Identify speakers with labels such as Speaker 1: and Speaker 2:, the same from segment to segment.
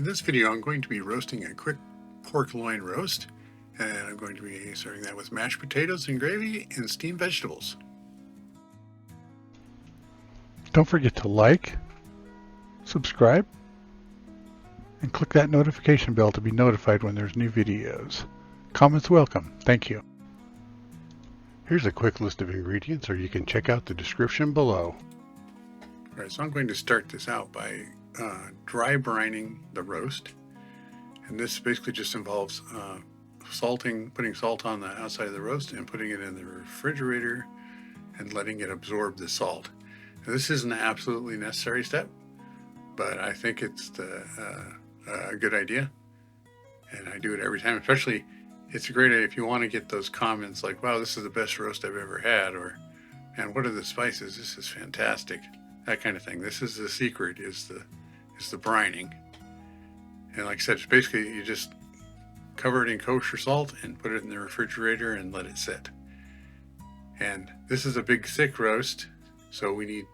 Speaker 1: In this video, I'm going to be roasting a quick pork loin roast, and I'm going to be serving that with mashed potatoes and gravy and steamed vegetables.
Speaker 2: Don't forget to like, subscribe, and click that notification bell to be notified when there's new videos. Comments welcome. Thank you.
Speaker 3: Here's a quick list of ingredients, or you can check out the description below.
Speaker 1: Alright, so I'm going to start this out by dry brining the roast, and this basically just involves putting salt on the outside of the roast and putting it in the refrigerator and letting it absorb the salt. Now, this is an absolutely necessary step, but I think it's a good idea, and I do it every time. Especially, it's a great idea if you want to get those comments like, wow, this is the best roast I've ever had, or man, what are the spices, this is fantastic, that kind of thing. This is the secret, is the brining. And like I said, it's basically you just cover it in kosher salt and put it in the refrigerator and let it sit. And this is a big thick roast, so we need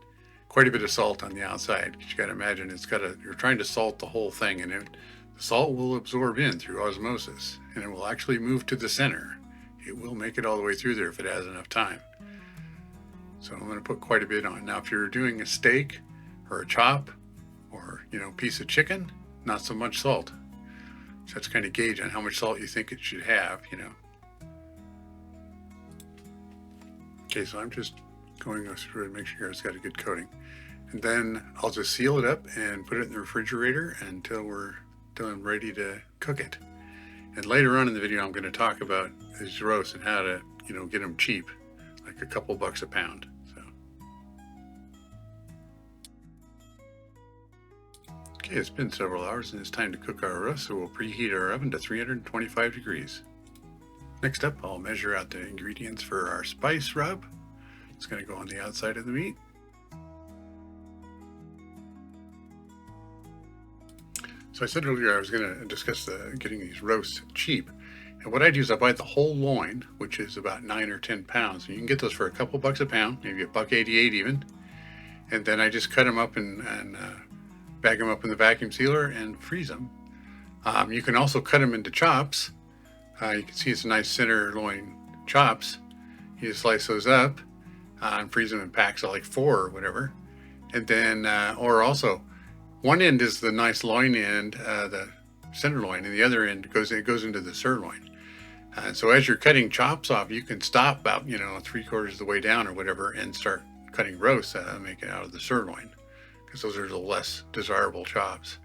Speaker 1: quite a bit of salt on the outside, because you got to imagine you're trying to salt the whole thing, and the salt will absorb in through osmosis, and it will actually move to the center. It will make it all the way through there if it has enough time. So I'm going to put quite a bit on. Now, if you're doing a steak or a chop or piece of chicken, not so much salt. So that's kind of gauge on how much salt you think it should have. Okay, so I'm just going through to make sure it's got a good coating, and then I'll just seal it up and put it in the refrigerator until we're done, ready to cook it. And later on in the video, I'm going to talk about these roasts and how to get them cheap, like a couple bucks a pound. Okay, it's been several hours and it's time to cook our roast, so we'll preheat our oven to 325 degrees. Next up, I'll measure out the ingredients for our spice rub. It's going to go on the outside of the meat. So I said earlier I was going to discuss getting these roasts cheap. And what I do is I buy the whole loin, which is about 9 or 10 pounds. And you can get those for a couple bucks a pound, maybe $1.88 even. And then I just cut them up and bag them up in the vacuum sealer and freeze them. You can also cut them into chops. You can see it's a nice center loin chops. You just slice those up and freeze them in packs of like 4 or whatever. And then, or also, one end is the nice loin end, the center loin, and the other end goes into the sirloin. So as you're cutting chops off, you can stop about 3/4 of the way down or whatever and start cutting roasts, make it out of the sirloin, because those are the less desirable chops.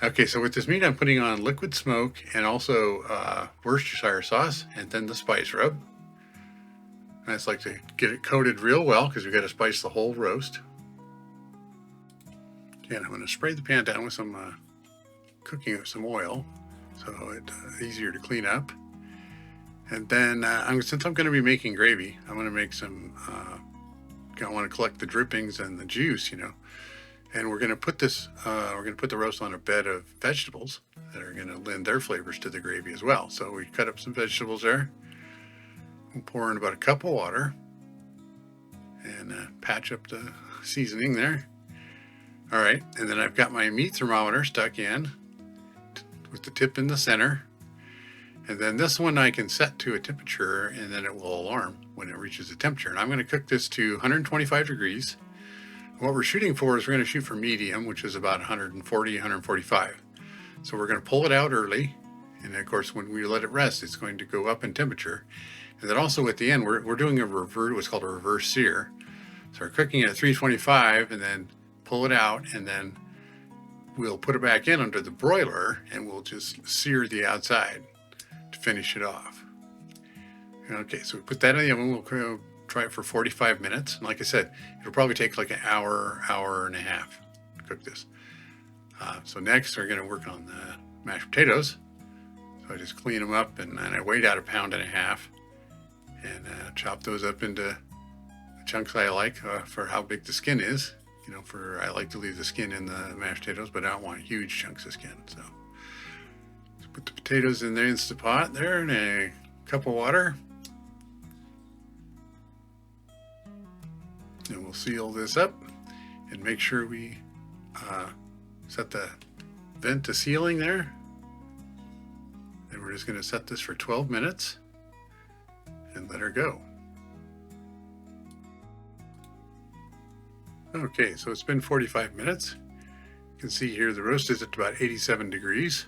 Speaker 1: Okay, so with this meat, I'm putting on liquid smoke and also Worcestershire sauce, and then the spice rub. And I just like to get it coated real well, because we've got to spice the whole roast. Okay, and I'm going to spray the pan down with some some oil, so it's easier to clean up. And then since I'm going to be making gravy, I'm going to make some. I want to collect the drippings and the juice, and we're going to put this. We're going to put the roast on a bed of vegetables that are going to lend their flavors to the gravy as well. So we cut up some vegetables there. We'll pour in about a cup of water and patch up the seasoning there. All right, and then I've got my meat thermometer stuck in with the tip in the center. And then this one I can set to a temperature, and then it will alarm when it reaches the temperature. And I'm going to cook this to 125 degrees. What we're shooting for is we're going to shoot for medium, which is about 140, 145. So we're going to pull it out early. And of course, when we let it rest, it's going to go up in temperature. And then also at the end, we're doing what's called a reverse-sear. So we're cooking it at 325 and then pull it out, and then we'll put it back in under the broiler, and we'll just sear the outside to finish it off. Okay, so we put that in the oven. We'll try it for 45 minutes. And like I said, it'll probably take like an hour and a half to cook this. So next, we're going to work on the mashed potatoes. So I just clean them up, and I weighed out 1.5 pounds, and chop those up into the chunks I like for how big the skin is. I like to leave the skin in the mashed potatoes, but I don't want huge chunks of skin. So put the potatoes in the Instant Pot there in a cup of water. And we'll seal this up and make sure we set the vent to ceiling there. And we're just going to set this for 12 minutes and let her go. Okay, so it's been 45 minutes. You can see here the roast is at about 87 degrees.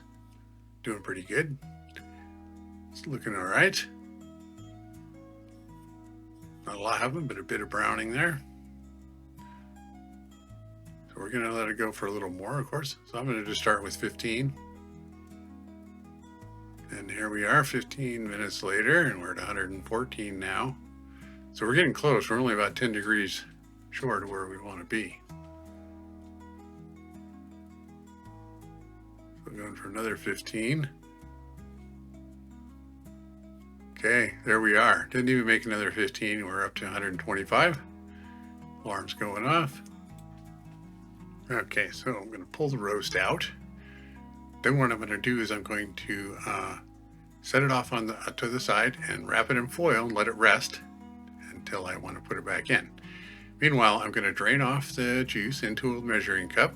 Speaker 1: Doing pretty good. It's looking all right. Not a lot of them, but a bit of browning there. So we're going to let it go for a little more, of course. So I'm going to just start with 15. And here we are 15 minutes later, and we're at 114 now. So we're getting close. We're only about 10 degrees short of where we want to be. So going for another 15. Okay, there we are. Didn't even make another 15. We're up to 125. Alarm's going off. Okay, so I'm going to pull the roast out. Then what I'm going to do is I'm going to set it off on to the side and wrap it in foil and let it rest until I want to put it back in. Meanwhile, I'm going to drain off the juice into a measuring cup,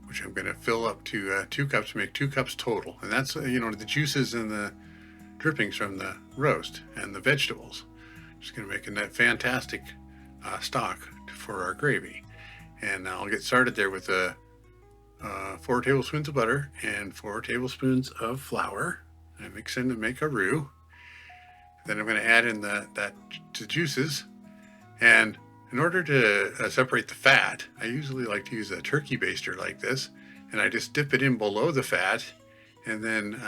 Speaker 1: which I'm going to fill up to 2 cups, make 2 cups total. And that's, the juices and the drippings from the roast and the vegetables. Just going to make a fantastic stock for our gravy. And I'll get started there with 4 tablespoons of butter and 4 tablespoons of flour. I mix in to make a roux. Then I'm going to add in the juices. And in order to separate the fat, I usually like to use a turkey baster like this. And I just dip it in below the fat and then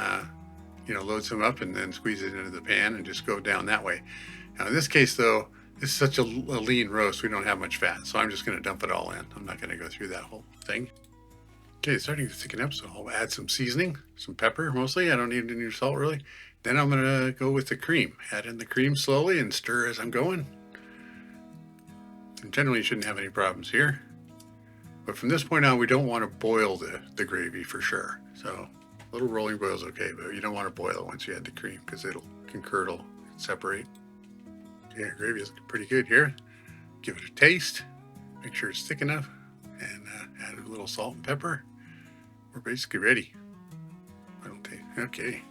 Speaker 1: load some up and then squeeze it into the pan and just go down that way. Now in this case though, this is such a lean roast, we don't have much fat, so I'm just going to dump it all in. I'm not going to go through that whole thing. Okay, it's starting to thicken up, so I'll add some seasoning, some pepper mostly. I don't need any salt really. Then I'm going to go with the cream. Add in the cream slowly and stir as I'm going. And generally you shouldn't have any problems here. But from this point on, we don't want to boil the gravy for sure. So a little rolling boil is okay, but you don't want to boil it once you add the cream because it can curdle and separate. Yeah, gravy is pretty good here. Give it a taste. Make sure it's thick enough. And add a little salt and pepper. We're basically ready. Okay.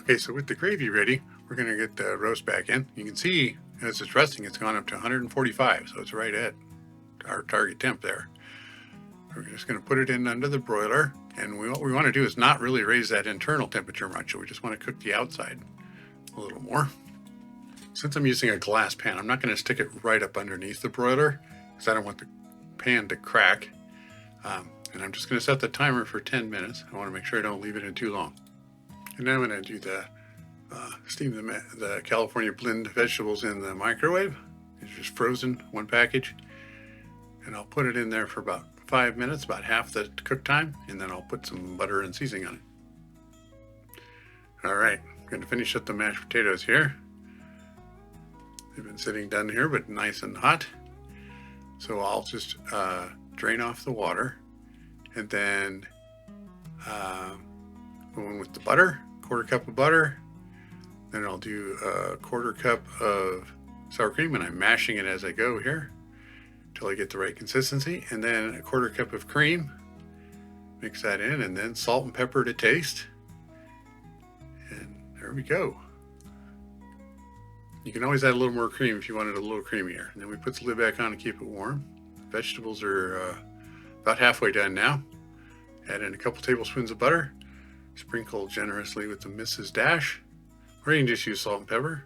Speaker 1: Okay, so with the gravy ready, we're going to get the roast back in. You can see as it's resting, it's gone up to 145, so it's right at our target temp there. We're just going to put it in under the broiler, and what we want to do is not really raise that internal temperature much, so we just want to cook the outside a little more. Since I'm using a glass pan, I'm not going to stick it right up underneath the broiler because I don't want the pan to crack. And I'm just going to set the timer for 10 minutes. I want to make sure I don't leave it in too long. And now I'm going to do steam the California blend vegetables in the microwave. It's just frozen, 1 package. And I'll put it in there for about 5 minutes, about half the cook time, and then I'll put some butter and seasoning on it. All right, I'm going to finish up the mashed potatoes here. They've been sitting done here, but nice and hot. So I'll just drain off the water and then go in with the butter, 1/4 cup of butter. Then I'll do a 1/4 cup of sour cream, and I'm mashing it as I go here until I get the right consistency. And then a 1/4 cup of cream, mix that in, and then salt and pepper to taste. And there we go. You can always add a little more cream if you want it a little creamier. And then we put the lid back on to keep it warm. Vegetables are about halfway done now. Add in a couple tablespoons of butter. Sprinkle generously with the Mrs. Dash. Or you can just use salt and pepper.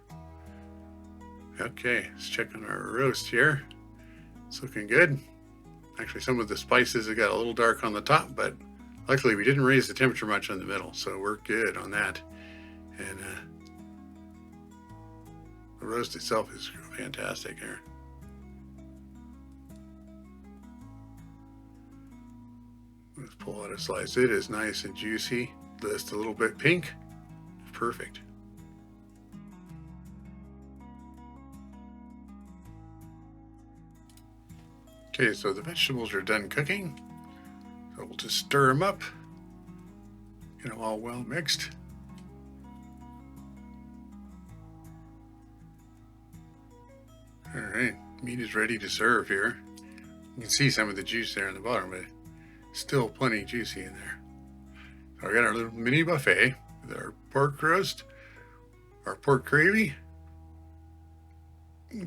Speaker 1: Okay, let's check on our roast here. It's looking good. Actually, some of the spices have got a little dark on the top, but luckily we didn't raise the temperature much in the middle, so we're good on that. And the roast itself is fantastic here. Let's pull out a slice. It is nice and juicy, just a little bit pink. Perfect. Okay, so the vegetables are done cooking. So we'll just stir them up. Get them all well mixed. All right, meat is ready to serve here. You can see some of the juice there in the bottom, but still plenty juicy in there. We got our little mini buffet with our pork roast, our pork gravy,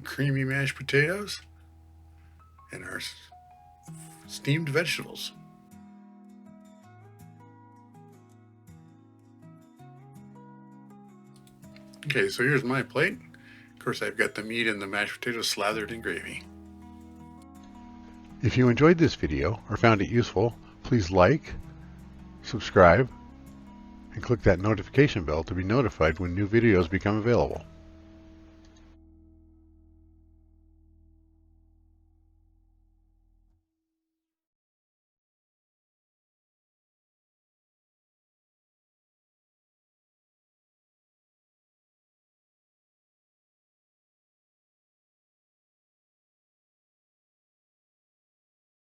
Speaker 1: creamy mashed potatoes, and our steamed vegetables. Okay, so here's my plate. Of course, I've got the meat and the mashed potatoes slathered in gravy.
Speaker 3: If you enjoyed this video or found it useful, please like, subscribe, and click that notification bell to be notified when new videos become available.